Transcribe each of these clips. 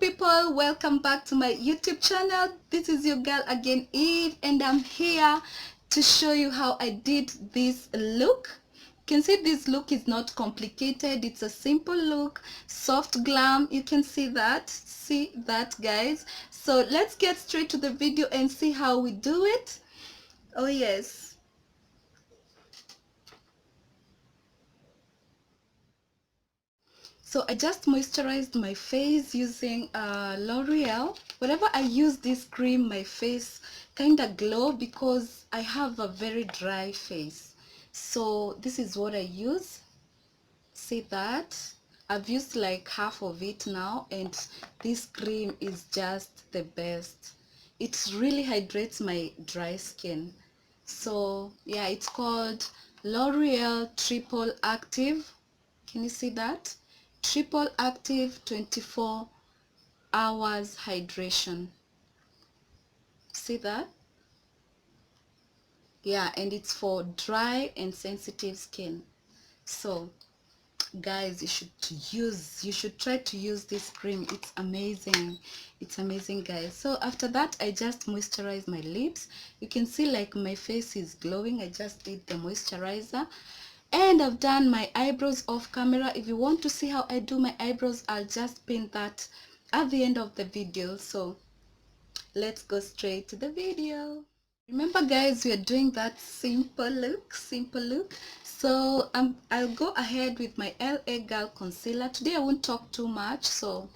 people, welcome back to my YouTube channel. This is your girl again, Eve, and I'm here to show you how I did this look. You can see this look is not complicated. It's a simple look, soft glam. You can see that, guys. So let's get straight to the video and see how we do it. Oh yes. So I just moisturized my face using L'Oreal. Whenever I use this cream, my face kind of glow because I have a very dry face. So this is what I use. See that? I've used like half of it now, and this cream is just the best. It really hydrates my dry skin. So yeah, it's called L'Oreal Triple Active. Can you see that? Triple Active 24 hours hydration. See that? Yeah, and it's for dry and sensitive skin. So guys, you should try to use this cream. It's amazing. It's amazing, guys. So after that, I just moisturize my lips. You can see like my face is glowing. I just did the moisturizer. And I've done my eyebrows off camera. If you want to see how I do my eyebrows, I'll just pin that at the end of the video. So let's go straight to the video. Remember guys, we are doing that simple look. So I'll go ahead with my LA Girl concealer. Today I won't talk too much, so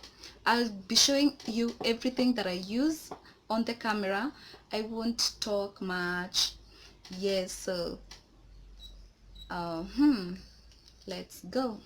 I'll be showing you everything that I use on the camera. I won't talk much. Yes, so let's go.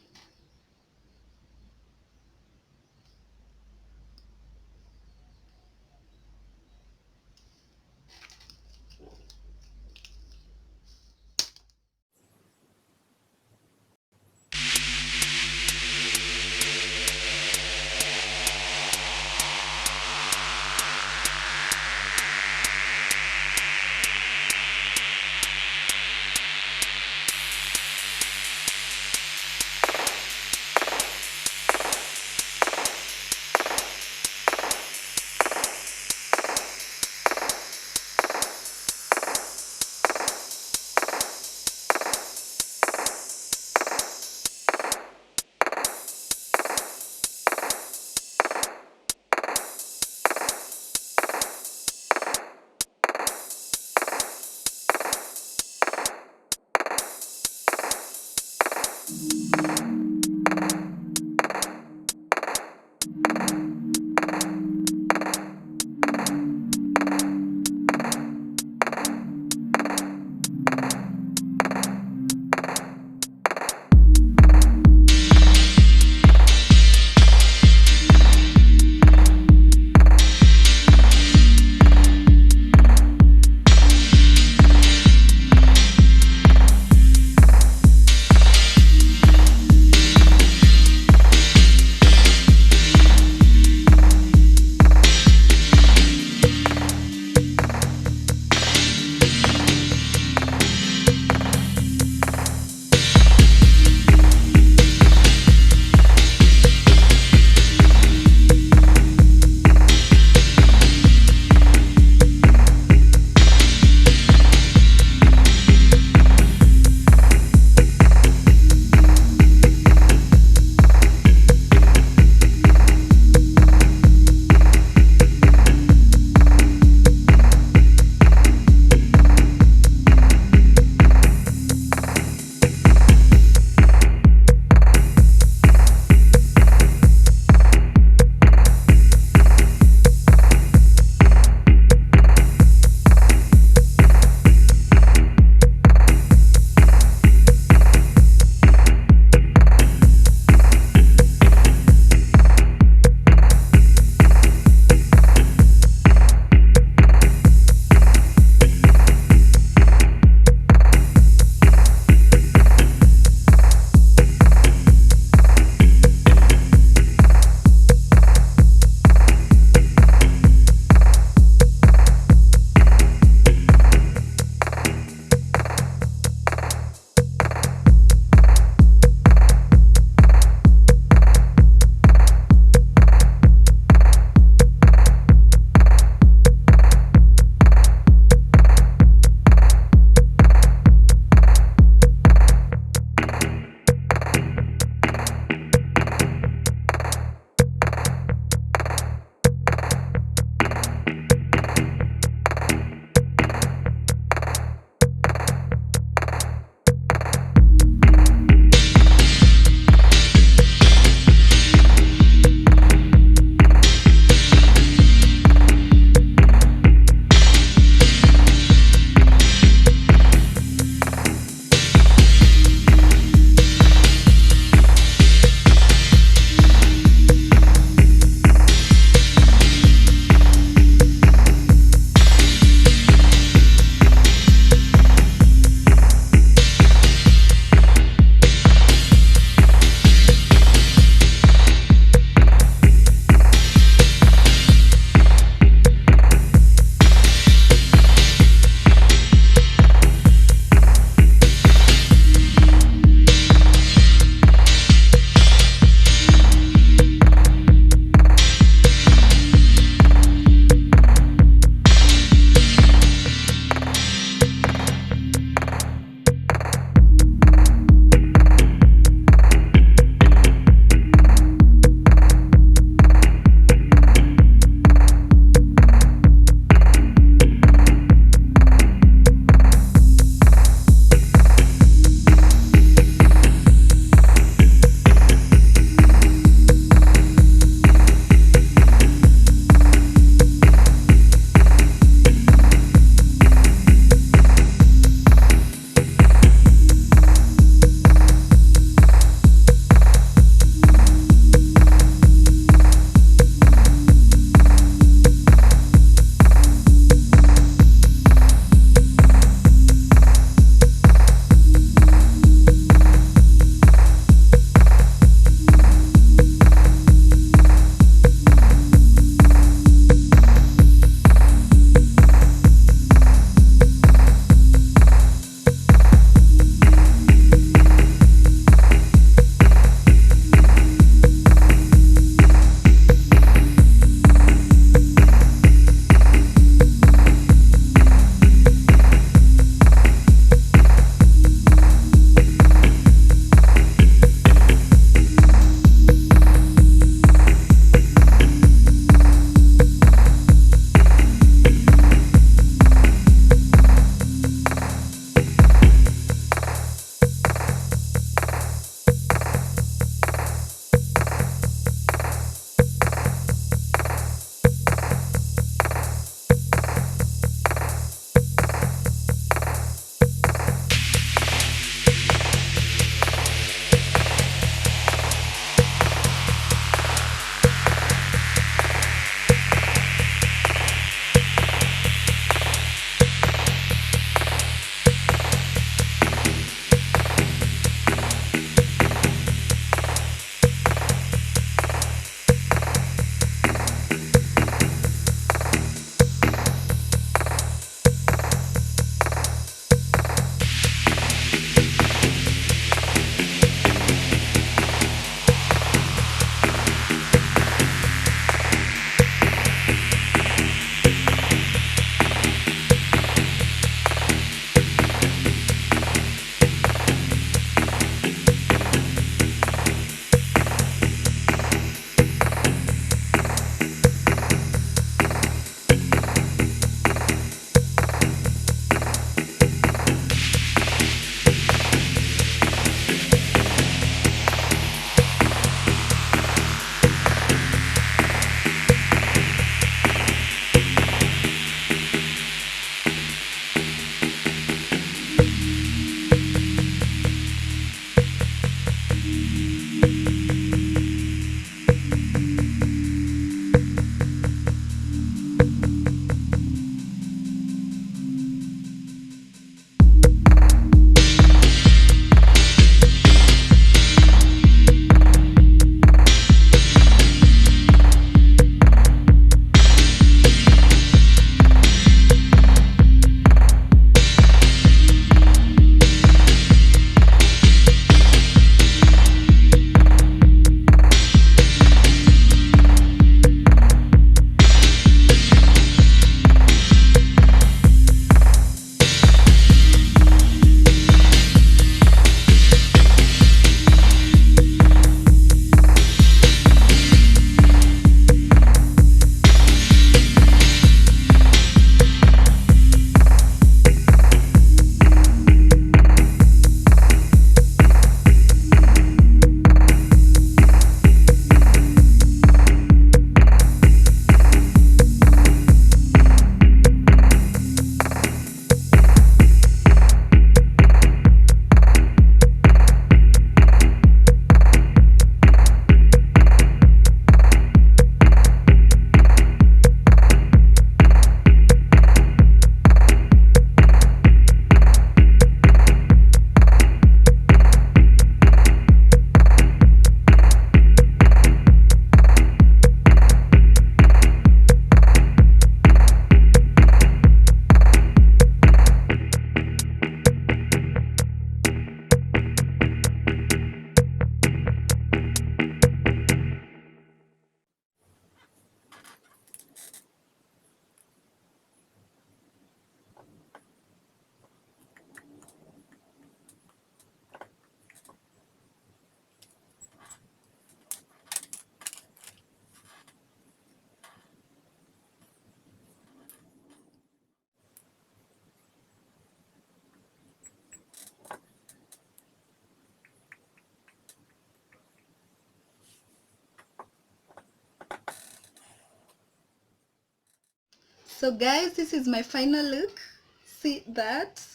So guys, this is my final look. See that?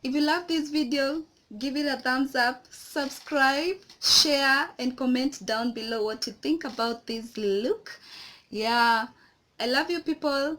If you love this video, give it a thumbs up, subscribe, share, and comment down below what you think about this look. Yeah, I love you people.